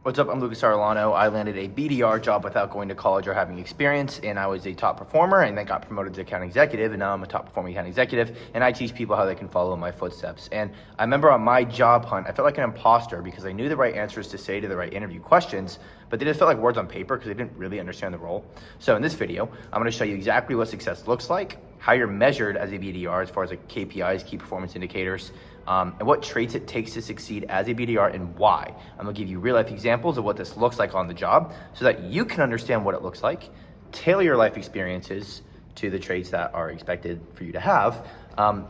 What's up? I'm Lucas Arellano. I landed a BDR job without going to college or having experience, and I was a top performer and then got promoted to account executive, and now I'm a top performing account executive, and I teach people how they can follow in my footsteps. And I remember on my job hunt, I felt like an imposter because I knew the right answers to say to the right interview questions, but they just felt like words on paper because I didn't really understand the role. So in this video, I'm going to show you exactly what success looks like, how you're measured as a BDR as far as like KPIs, key performance indicators, and what traits it takes to succeed as a BDR and why. I'm gonna give you real life examples of what this looks like on the job so that you can understand what it looks like, tailor your life experiences to the traits that are expected for you to have,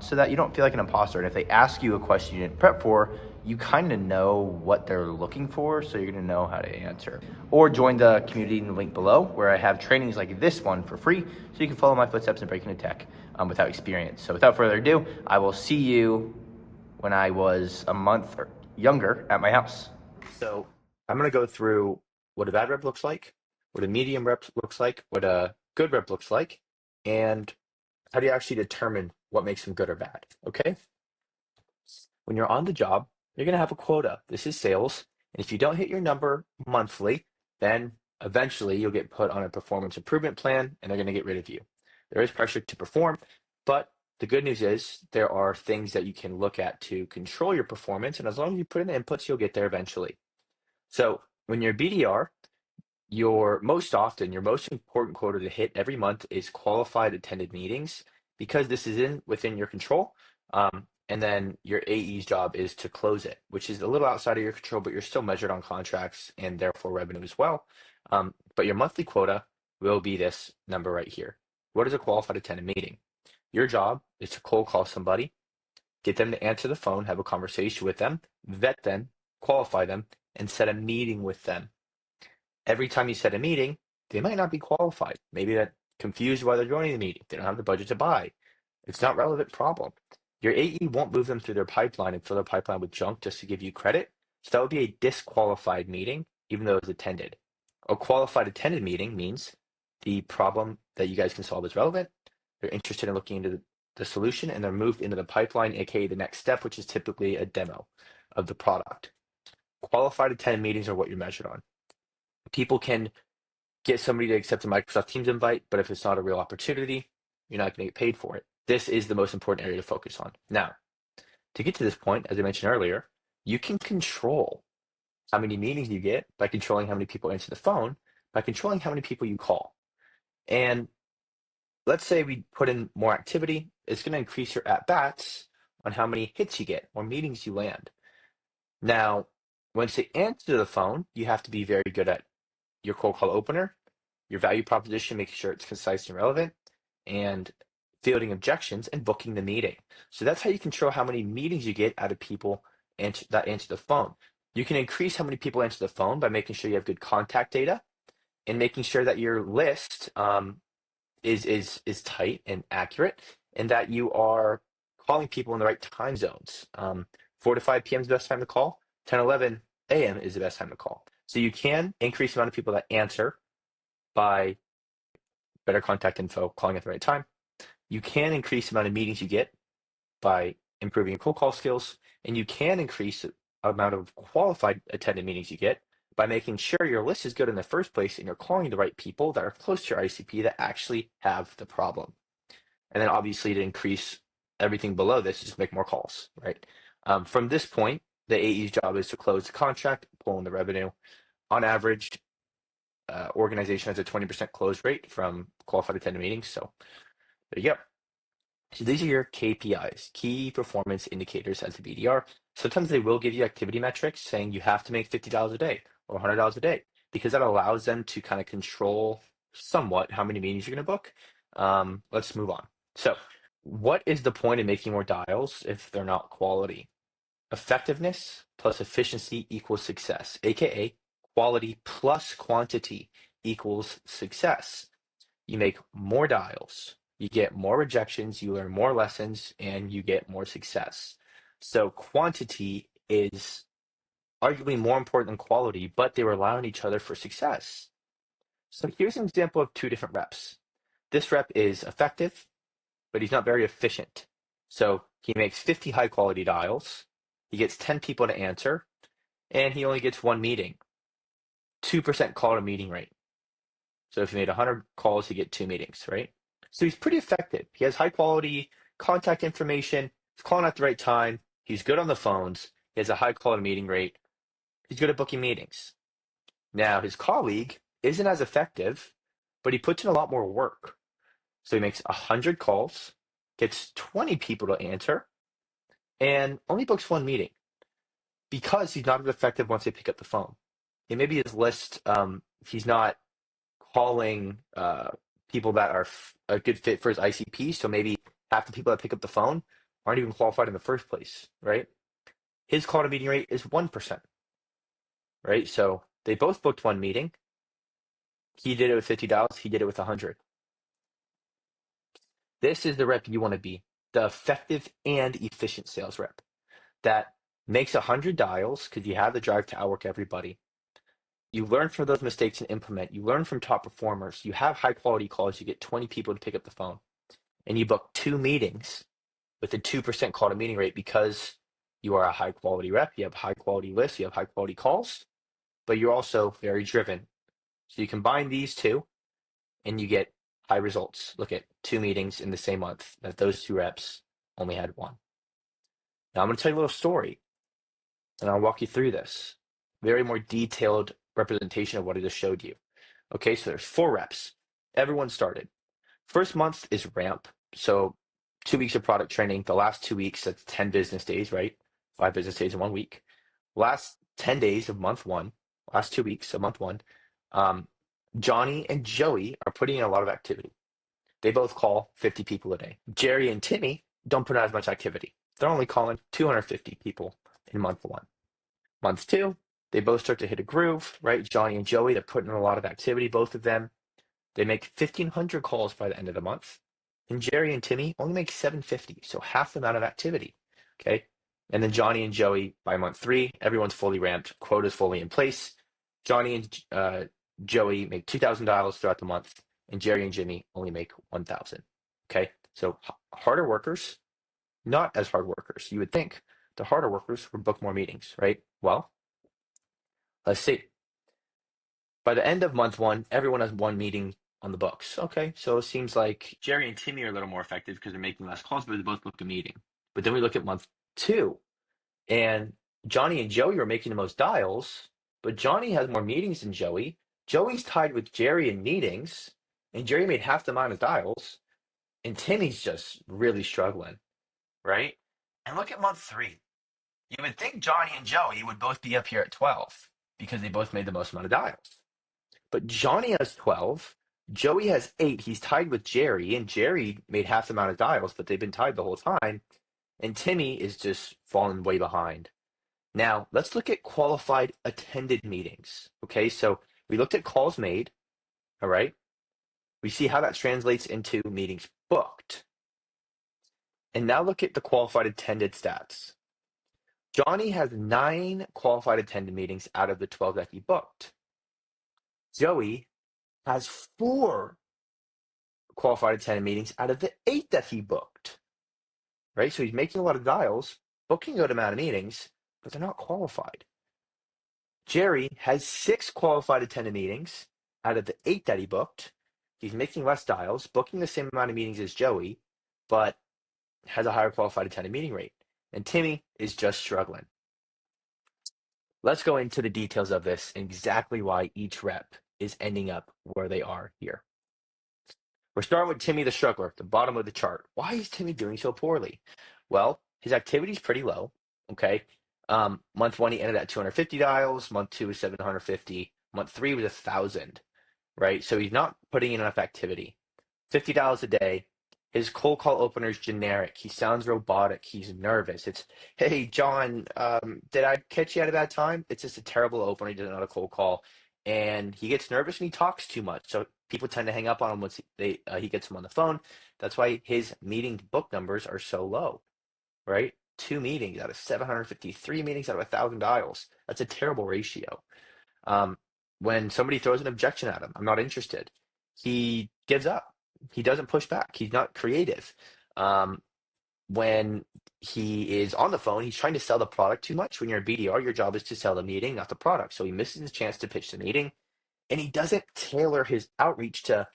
so that you don't feel like an imposter. And if they ask you a question you didn't prep for, you kind of know what they're looking for, so you're gonna know how to answer. Or join the community in the link below where I have trainings like this one for free, so you can follow my footsteps in breaking into tech without experience. So without further ado, I will see you when I was a month or younger at my house. So I'm going to go through what a bad rep looks like, what a medium rep looks like, what a good rep looks like, and how do you actually determine what makes them good or bad? Okay. When you're on the job, you're going to have a quota. This is sales. And if you don't hit your number monthly, then eventually you'll get put on a performance improvement plan and they're going to get rid of you. There is pressure to perform, but the good news is there are things that you can look at to control your performance. And as long as you put in the inputs, you'll get there eventually. So when you're a BDR, your most important quota to hit every month is qualified attended meetings because this is within your control. And then your AE's job is to close it, which is a little outside of your control, but you're still measured on contracts and therefore revenue as well. But your monthly quota will be this number right here. What is a qualified attended meeting? Your job is to cold call somebody, get them to answer the phone, have a conversation with them, vet them, qualify them, and set a meeting with them. Every time you set a meeting, they might not be qualified. Maybe they're confused why they're joining the meeting. They don't have the budget to buy. It's not a relevant problem. Your AE won't move them through their pipeline and fill their pipeline with junk just to give you credit. So that would be a disqualified meeting, even though it's attended. A qualified attended meeting means the problem that you guys can solve is relevant. They're interested in looking into the solution and they're moved into the pipeline, aka the next step, which is typically a demo of the product. Qualified attended meetings are what you're measured on. People can get somebody to accept a Microsoft Teams invite, but if it's not a real opportunity, you're not going to get paid for it. This is the most important area to focus on. Now, to get to this point, as I mentioned earlier, you can control how many meetings you get by controlling how many people answer the phone, by controlling how many people you call. And let's say we put in more activity, it's going to increase your at-bats on how many hits you get or meetings you land. Now, once they answer the phone, you have to be very good at your cold call opener, your value proposition, making sure it's concise and relevant, and fielding objections and booking the meeting. So that's how you control how many meetings you get out of people that answer the phone. You can increase how many people answer the phone by making sure you have good contact data and making sure that your list is tight and accurate, and that you are calling people in the right time zones. 4 to 5 p.m. is the best time to call. 10, 11 a.m. is the best time to call. So you can increase the amount of people that answer by better contact info, calling at the right time. You can increase the amount of meetings you get by improving your cold call skills, and you can increase the amount of qualified attended meetings you get by making sure your list is good in the first place and you're calling the right people that are close to your ICP that actually have the problem. And then obviously to increase everything below this, just make more calls, right? From this point, the AE's job is to close the contract, pull in the revenue. On average, organization has a 20% close rate from qualified attended meetings. So there you go. So these are your KPIs, key performance indicators as a BDR. Sometimes they will give you activity metrics saying you have to make $50 a day or $100 a day because that allows them to kind of control somewhat how many meetings you're going to book. Let's move on. So what is the point of making more dials if they're not quality? Effectiveness plus efficiency equals success, aka quality plus quantity equals success. You make more dials, you get more rejections, you learn more lessons, and you get more success. So quantity is arguably more important than quality, but they rely on each other for success. So here's an example of two different reps. This rep is effective, but he's not very efficient. So he makes 50 high quality dials, he gets 10 people to answer, and he only gets one meeting. 2% call to meeting rate. So if you made 100 calls, you get 2 meetings, right? So he's pretty effective. He has high quality contact information. He's calling at the right time. He's good on the phones. He has a high quality meeting rate. He's good at booking meetings. Now, his colleague isn't as effective, but he puts in a lot more work. So he makes 100 calls, gets 20 people to answer, and only books 1 meeting because he's not as effective once they pick up the phone. And maybe his list, he's not calling people that are a good fit for his ICP. So maybe half the people that pick up the phone aren't even qualified in the first place, right? His call to meeting rate is 1%, right? So they both booked 1 meeting. He did it with $50. He did it with 100. This is the rep you want to be, the effective and efficient sales rep that makes 100 dials because you have the drive to outwork everybody. You learn from those mistakes and implement. You learn from top performers. You have high quality calls. You get 20 people to pick up the phone. And you book 2 meetings with a 2% call to meeting rate because you are a high quality rep. You have high quality lists. You have high quality calls, but you're also very driven. So you combine these two and you get high results. Look at 2 meetings in the same month that those 2 reps only had 1. Now I'm going to tell you a little story and I'll walk you through this. Very more detailed representation of what I just showed you. Okay, so there's 4 reps. Everyone started. First month is ramp. So 2 weeks of product training. The last 2 weeks, that's 10 business days, right? 5 business days in 1 week. Last 10 days of month 1, last 2 weeks of month 1, Johnny and Joey are putting in a lot of activity. They both call 50 people a day. Jerry and Timmy don't put out as much activity. They're only calling 250 people in month 1. Month 2, they both start to hit a groove, right? Johnny and Joey, they're putting in a lot of activity, both of them. They make 1,500 calls by the end of the month. And Jerry and Timmy only make 750, so half the amount of activity, okay? And then Johnny and Joey, by month 3, everyone's fully ramped, quota's fully in place. Johnny and Joey make 2,000 dials throughout the month, and Jerry and Jimmy only make 1,000, okay? So harder workers, not as hard workers. You would think the harder workers would book more meetings, right? Well, let's see. By the end of month 1, everyone has 1 meeting on the books. Okay, so it seems like Jerry and Timmy are a little more effective because they're making less calls, but they both booked a meeting. But then we look at month 2, and Johnny and Joey are making the most dials, but Johnny has more meetings than Joey. Joey's tied with Jerry in meetings, and Jerry made half the amount of dials, and Timmy's just really struggling, right? And look at month 3. You would think Johnny and Joey would both be up here at 12 because they both made the most amount of dials. But Johnny has 12. Joey has 8. He's tied with Jerry, and Jerry made half the amount of dials, but they've been tied the whole time. And Timmy is just falling way behind. Now, let's look at qualified attended meetings. Okay, so we looked at calls made. All right. We see how that translates into meetings booked. And now look at the qualified attended stats. Johnny has 9 qualified attended meetings out of the 12 that he booked. Joey has 4 qualified attended meetings out of the 8 that he booked, right? So he's making a lot of dials, booking a good amount of meetings, but they're not qualified. Jerry has 6 qualified attended meetings out of the 8 that he booked. He's making less dials, booking the same amount of meetings as Joey, but has a higher qualified attended meeting rate. And Timmy is just struggling. Let's go into the details of this and exactly why each rep is ending up where they are here. We're starting with Timmy the struggler, the bottom of the chart. Why is Timmy doing so poorly? Well, his activity is pretty low, okay? Month 1, he ended at 250 dials. Month 2 is 750. Month 3 was 1,000, right? So he's not putting in enough activity. 50 dials a day. His cold call opener is generic. He sounds robotic. He's nervous. It's, hey, John, did I catch you at a bad time? It's just a terrible opener. He doesn't know how to cold call. And he gets nervous and he talks too much. So people tend to hang up on him once he gets him on the phone. That's why his meeting book numbers are so low, right? 2 meetings out of 750, 3 meetings out of 1,000 dials. That's a terrible ratio. When somebody throws an objection at him, I'm not interested, he gives up. He doesn't push back. He's not creative. When he is on the phone. He's trying to sell the product too much. When you're a BDR, your job is to sell the meeting, not the product. So he misses his chance to pitch the meeting, and he doesn't tailor his outreach to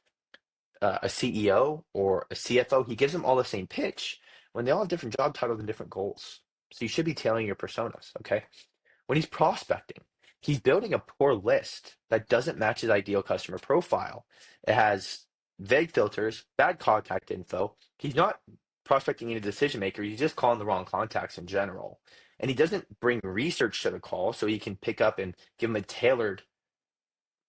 a CEO or a CFO. He gives them all the same pitch when they all have different job titles and different goals. So you should be tailoring your personas, okay? When he's prospecting, he's building a poor list that doesn't match his ideal customer profile. It has vague filters, bad contact info. He's not prospecting any decision maker. He's just calling the wrong contacts in general. And he doesn't bring research to the call so he can pick up and give him a tailored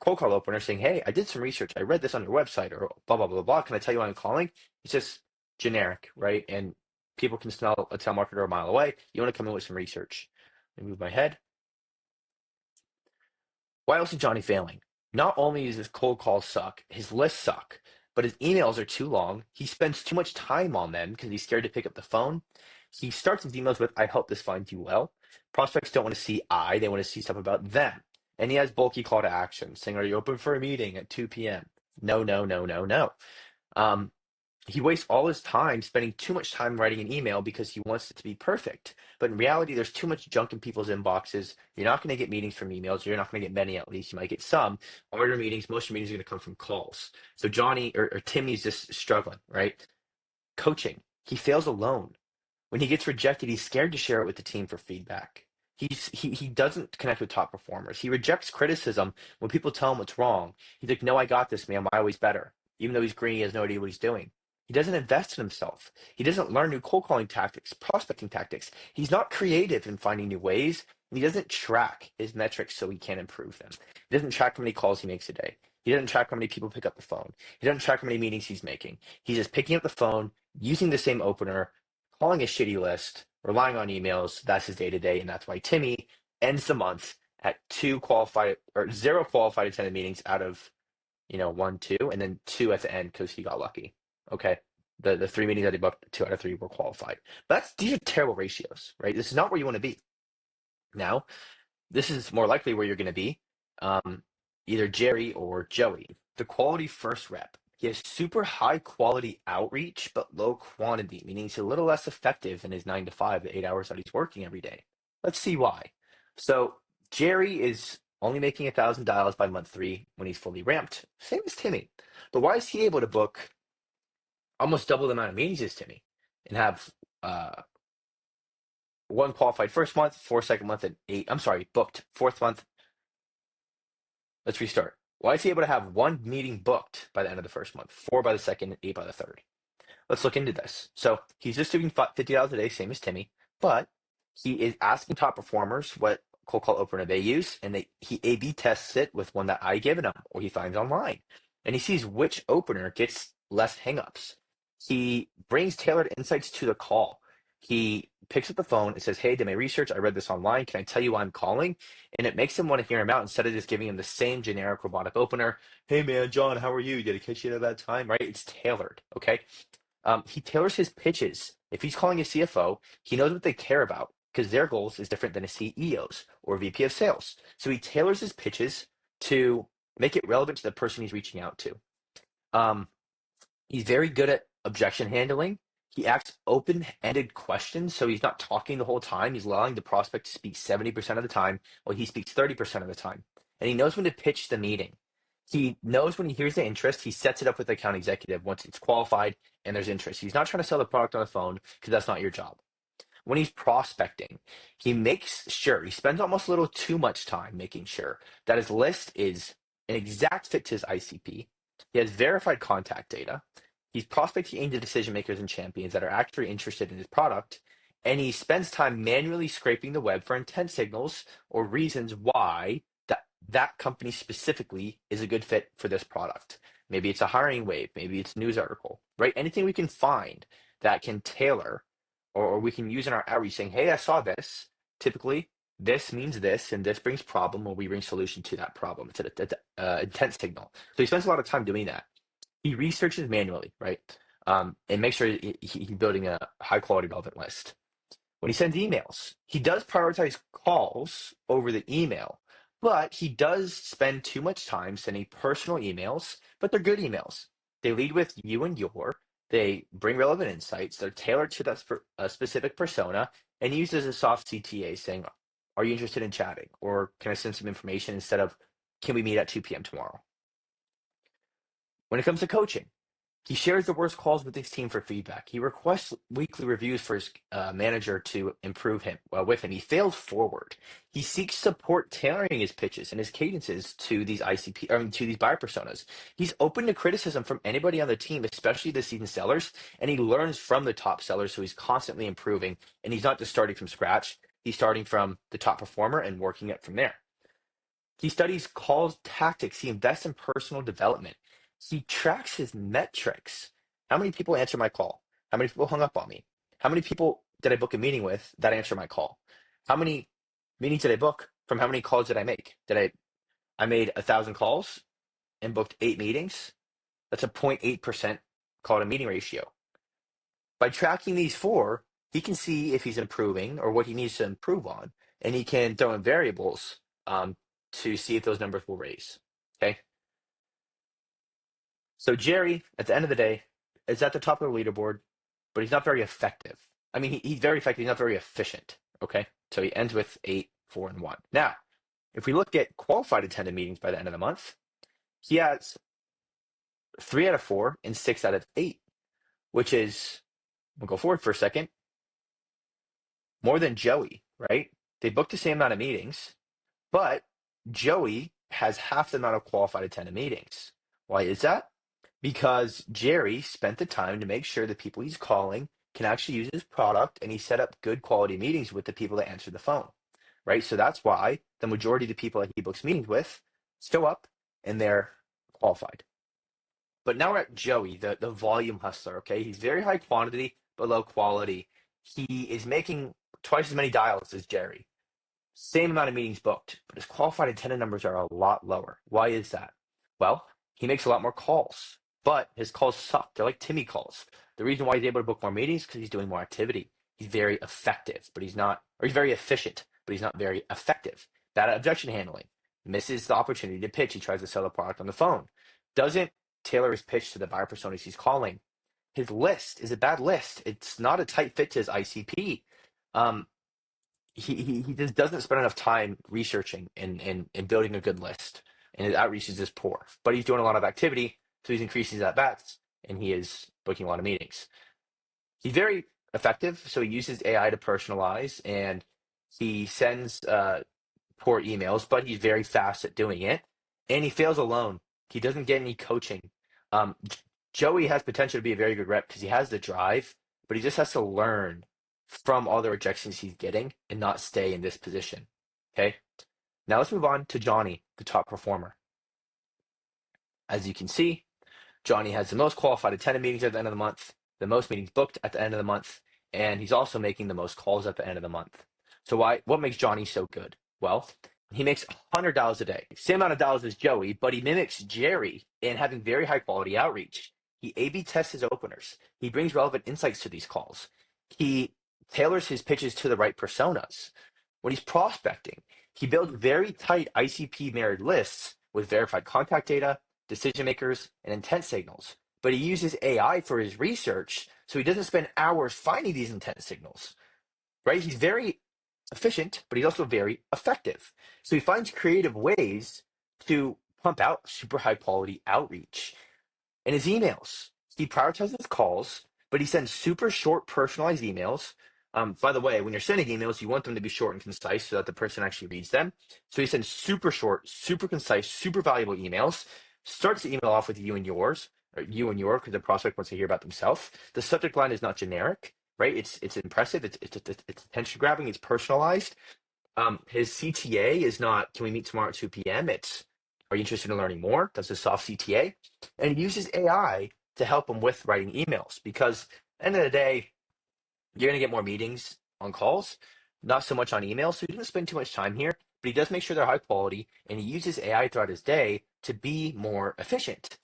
cold call opener saying, hey, I did some research. I read this on your website or blah, blah, blah, blah. Can I tell you why I'm calling? It's just generic, right? And people can smell a telemarketer a mile away. You want to come in with some research. Let me move my head. Why else is Johnny failing? Not only does his cold calls suck, his lists suck, but his emails are too long. He spends too much time on them because he's scared to pick up the phone. He starts his emails with, I hope this finds you well. Prospects don't want to see they want to see stuff about them. And he has bulky call to action saying, are you open for a meeting at 2 p.m.? No, no, no, no, no. He wastes all his time spending too much time writing an email because he wants it to be perfect. But in reality, there's too much junk in people's inboxes. You're not going to get meetings from emails. You're not going to get many, at least. You might get some. All your meetings, most of your meetings are going to come from calls. So Johnny or Timmy's just struggling, right? Coaching. He fails alone. When he gets rejected, he's scared to share it with the team for feedback. He doesn't connect with top performers. He rejects criticism when people tell him what's wrong. He's like, no, I got this, man. I'm always better. Even though he's green, he has no idea what he's doing. He doesn't invest in himself. He doesn't learn new cold calling tactics, prospecting tactics. He's not creative in finding new ways. And he doesn't track his metrics so he can improve them. He doesn't track how many calls he makes a day. He doesn't track how many people pick up the phone. He doesn't track how many meetings he's making. He's just picking up the phone, using the same opener, calling a shitty list, relying on emails. That's his day to day. And that's why Timmy ends the month at zero qualified attended meetings out of, 1, 2, and then 2 at the end because he got lucky. Okay. The 3 meetings that he booked, 2 out of 3 were qualified. But these are terrible ratios, right? This is not where you want to be. Now, this is more likely where you're going to be, either Jerry or Joey. The quality first rep. He has super high quality outreach, but low quantity, meaning he's a little less effective in his 9 to 5, the 8 hours that he's working every day. Let's see why. So Jerry is only making 1,000 dials by month 3 when he's fully ramped. Same as Timmy. But why is he able to book almost double the amount of meetings as Timmy and have 1 qualified first month, 4 second month, and 8, booked 4th month. Let's restart. Why is he able to have 1 meeting booked by the end of the first month, 4 by the second, and 8 by the third? Let's look into this. So he's just doing $50 a day, same as Timmy, but he is asking top performers what cold call opener they use, and he A/B tests it with one that I given him or he finds online, and he sees which opener gets less hangups. He brings tailored insights to the call. He picks up the phone and says, hey, did my research. I read this online. Can I tell you why I'm calling? And it makes him want to hear him out instead of just giving him the same generic robotic opener. Hey, man, John, how are you? Did I catch you at a bad time? Right? It's tailored. Okay. He tailors his pitches. If he's calling a CFO, he knows what they care about because their goals is different than a CEO's or VP of sales. So he tailors his pitches to make it relevant to the person he's reaching out to. He's very good at objection handling. He asks open-ended questions, so he's not talking the whole time. He's allowing the prospect to speak 70% of the time, while he speaks 30% of the time. And he knows when to pitch the meeting. He knows when he hears the interest, he sets it up with the account executive once it's qualified and there's interest. He's not trying to sell the product on the phone because that's not your job. When he's prospecting, he makes sure, he spends almost a little too much time making sure that his list is an exact fit to his ICP. He has verified contact data. He's prospecting into decision makers and champions that are actually interested in his product. And he spends time manually scraping the web for intent signals or reasons why that company specifically is a good fit for this product. Maybe it's a hiring wave, maybe it's a news article, right? Anything we can find that can tailor or we can use in our outreach saying, hey, I saw this. Typically, this means this, and this brings problem, or we bring solution to that problem. It's an intent signal. So he spends a lot of time doing that. He researches manually, right? And makes sure he's building a high quality relevant list. When he sends emails, he does prioritize calls over the email, but he does spend too much time sending personal emails, but they're good emails. They lead with you and your. They bring relevant insights. They're tailored to that specific persona, and uses a soft CTA saying, "Are you interested in chatting?" Or, "Can I send some information?" instead of, "Can we meet at 2 p.m. tomorrow?" When it comes to coaching, he shares the worst calls with his team for feedback. He requests weekly reviews for his manager to improve him with him. He fails forward. He seeks support tailoring his pitches and his cadences to these to these buyer personas. He's open to criticism from anybody on the team, especially the seasoned sellers, and he learns from the top sellers. So he's constantly improving, and he's not just starting from scratch. He's starting from the top performer and working it from there. He studies calls tactics. He invests in personal development. He tracks his metrics. How many people answer my call? How many people hung up on me? How many people did I book a meeting with that answer my call? How many meetings did I book? From how many calls did I make? I made 1,000 calls and booked 8 meetings? That's a 0.8% call to meeting ratio. By tracking these four, he can see if he's improving or what he needs to improve on, and he can throw in variables to see if those numbers will raise. Okay. So Jerry, at the end of the day, is at the top of the leaderboard, but he's not very effective. I mean, he's very effective. He's not very efficient. Okay. So he ends with 8, 4, and 1. Now, if we look at qualified attended meetings by the end of the month, he has 3 out of 4 and 6 out of 8, which is, we'll go forward for a second, more than Joey, right? They booked the same amount of meetings, but Joey has half the amount of qualified attended meetings. Why is that? Because Jerry spent the time to make sure the people he's calling can actually use his product, and he set up good quality meetings with the people that answer the phone, right? So that's why the majority of the people that he books meetings with show up and they're qualified. But now we're at Joey, the volume hustler, okay? He's very high quantity, but low quality. He is making twice as many dials as Jerry. Same amount of meetings booked, but his qualified attended numbers are a lot lower. Why is that? Well, he makes a lot more calls, but his calls suck. They're like Timmy calls. The reason why he's able to book more meetings is because he's doing more activity. He's very effective, but he's not, or he's very efficient, but he's not very effective. Bad at objection handling. Misses the opportunity to pitch. He tries to sell a product on the phone. Doesn't tailor his pitch to the buyer personas he's calling. His list is a bad list. It's not a tight fit to his ICP. He just doesn't spend enough time researching and building a good list, and his outreach is just poor. But he's doing a lot of activity, so he's increasing his at-bats, and he is booking a lot of meetings. He's very effective, so he uses AI to personalize, and he sends poor emails, but he's very fast at doing it, and he fails alone. He doesn't get any coaching. Joey has potential to be a very good rep because he has the drive, but he just has to learn from all the rejections he's getting and not stay in this position. Okay. Now let's move on to Johnny, the top performer. As you can see, Johnny has the most qualified attended meetings at the end of the month, the most meetings booked at the end of the month, and he's also making the most calls at the end of the month. So what makes Johnny so good? Well, he makes $100 a day, same amount of dollars as Joey, but he mimics Jerry in having very high quality outreach. He A/B tests his openers. He brings relevant insights to these calls. He tailors his pitches to the right personas. When he's prospecting, he builds very tight ICP mirrored lists with verified contact data, decision makers, and intent signals. But he uses AI for his research, so he doesn't spend hours finding these intent signals, right? He's very efficient, but he's also very effective. So he finds creative ways to pump out super high quality outreach. In his emails, he prioritizes calls, but he sends super short personalized emails. By the way, when you're sending emails, you want them to be short and concise so that the person actually reads them. So he sends super short, super concise, super valuable emails, starts the email off with you and yours, or you and your, because the prospect wants to hear about themselves. The subject line is not generic, right? It's impressive, it's attention grabbing, it's personalized. His CTA is not, can we meet tomorrow at 2 p.m.? It's, are you interested in learning more? That's a soft CTA. And he uses AI to help him with writing emails because at the end of the day, you're going to get more meetings on calls, not so much on emails. So he doesn't spend too much time here, but he does make sure they're high quality, and he uses AI throughout his day to be more efficient.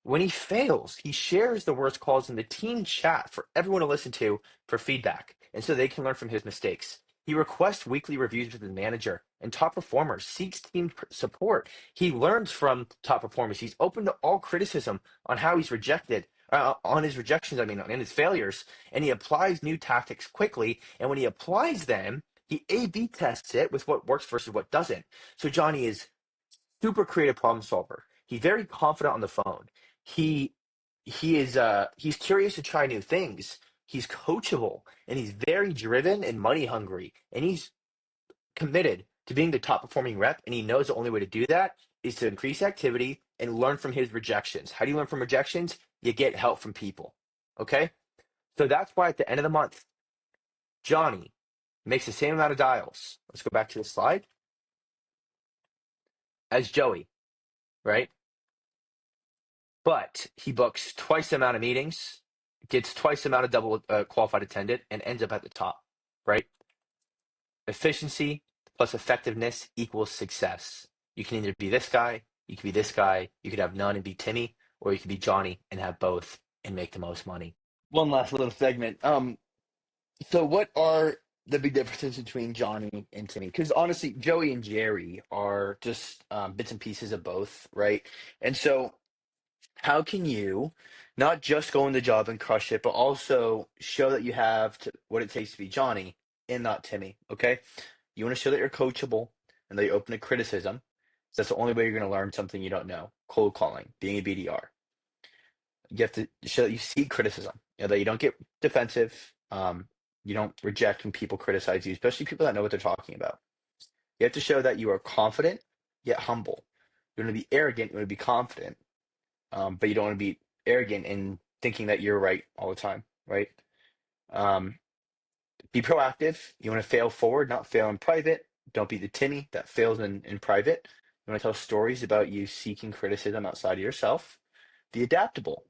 When he fails, he shares the worst calls in the team chat for everyone to listen to for feedback, and so they can learn from his mistakes. He requests weekly reviews with his manager and top performers, seeks team support. He learns from top performers. He's open to all criticism on how he's rejected, on his rejections, and his failures, and he applies new tactics quickly. And when he applies them, he A/B tests it with what works versus what doesn't. So Johnny is super creative problem solver. He's very confident on the phone. He he's curious to try new things. He's coachable and he's very driven and money hungry. And he's committed to being the top performing rep. And he knows the only way to do that is to increase activity and learn from his rejections. How do you learn from rejections? You get help from people. Okay. So that's why at the end of the month, Johnny makes the same amount of dials. Let's go back to the slide as Joey, right? But he books twice the amount of meetings, gets twice the amount of double qualified attended, and ends up at the top, right? Efficiency plus effectiveness equals success. You can either be this guy, you could be this guy, you could have none and be Timmy, or you could be Johnny and have both and make the most money. One last little segment. So what are the big differences between Johnny and Timmy? Because honestly, Joey and Jerry are just bits and pieces of both, right? And so how can you not just go in the job and crush it, but also show that you have what it takes to be Johnny and not Timmy, okay? You want to show that you're coachable and that you're open to criticism. That's the only way you're going to learn something you don't know. Cold calling, being a BDR. You have to show that you seek criticism, that you don't get defensive. You don't reject when people criticize you, especially people that know what they're talking about. You have to show that you are confident yet humble. You want to be arrogant, you want to be confident, but you don't want to be arrogant in thinking that you're right all the time, right? Um, be proactive. You want to fail forward, not fail in private. Don't be the Timmy that fails in private. You want to tell stories about you seeking criticism outside of yourself. Be adaptable,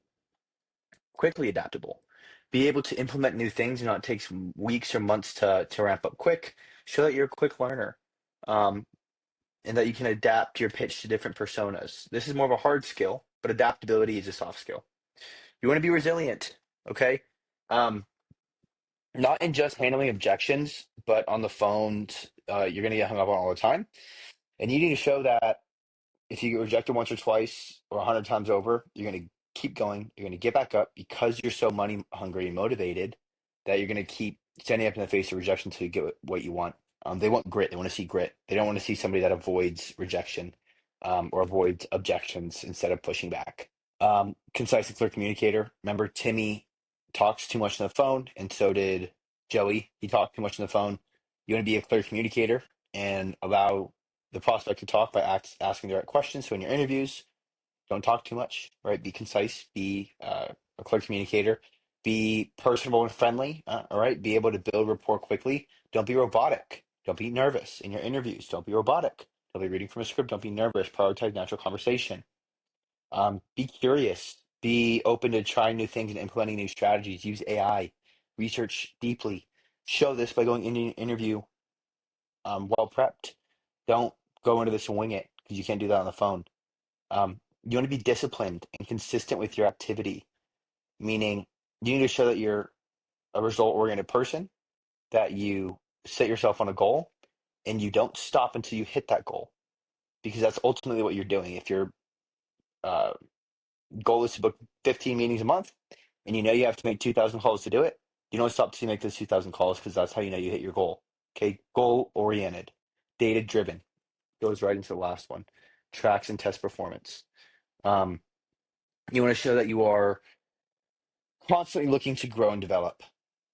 quickly adaptable. Be able to implement new things and not take weeks or months to ramp up quick. Show that you're a quick learner. And that you can adapt your pitch to different personas. This is more of a hard skill, but adaptability is a soft skill. You want to be resilient, okay? Not in just handling objections, but on the phones, you're going to get hung up on all the time. And you need to show that if you get rejected once or twice or 100 times over, you're going to keep going. You're going to get back up because you're so money hungry and motivated that you're going to keep standing up in the face of rejection until you get what you want. They want grit. They want to see grit. They don't want to see somebody that avoids rejection or avoids objections instead of pushing back. Concise and clear communicator. Remember, Timmy talks too much on the phone, and so did Joey. He talked too much on the phone. You want to be a clear communicator and allow the prospect to talk by asking the right questions. So in your interviews, don't talk too much, right? Be concise, be a clear communicator, be personable and friendly, all right? Be able to build rapport quickly. Don't be robotic. Don't be nervous in your interviews. Don't be robotic. Don't be reading from a script. Don't be nervous. Prioritize natural conversation. Be curious. Be open to trying new things and implementing new strategies. Use AI. Research deeply. Show this by going into an interview well prepped. Don't go into this and wing it because you can't do that on the phone. You want to be disciplined and consistent with your activity, meaning you need to show that you're a result-oriented person, that you set yourself on a goal, and you don't stop until you hit that goal, because that's ultimately what you're doing. If your uh, goal is to book 15 meetings a month, and you know you have to make 2,000 calls to do it, you don't stop till you make those 2,000 calls because that's how you know you hit your goal. Okay, goal-oriented, data-driven. Goes right into the last one. Tracks and test performance. You want to show that you are constantly looking to grow and develop.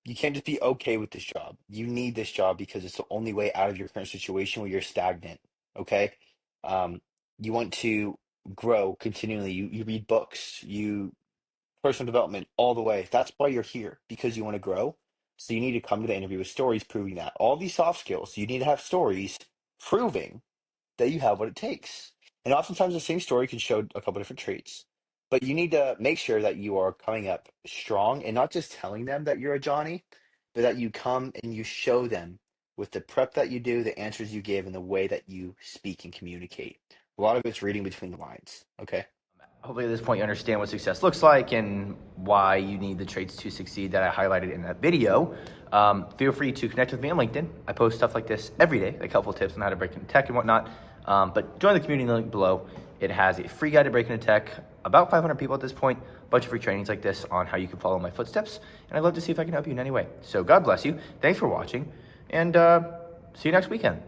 You can't just be okay with this job. You need this job because it's the only way out of your current situation where you're stagnant. Okay. You want to grow continually. You read books, you personal development all the way. That's why you're here, because you want to grow. So you need to come to the interview with stories proving that. All these soft skills, you need to have stories proving that you have what it takes. And oftentimes the same story can show a couple different traits. But you need to make sure that you are coming up strong and not just telling them that you're a Johnny, but that you come and you show them with the prep that you do, the answers you give, and the way that you speak and communicate. A lot of it's reading between the lines. Okay. Hopefully at this point you understand what success looks like and why you need the traits to succeed that I highlighted in that video. Feel free to connect with me on LinkedIn. I post stuff like this every day, like helpful tips on how to break into tech and whatnot. But join the community link below. It has a free guide to break into tech, about 500 people at this point, bunch of free trainings like this on how you can follow my footsteps, and I'd love to see if I can help you in any way. So God bless you. Thanks for watching, and see you next weekend.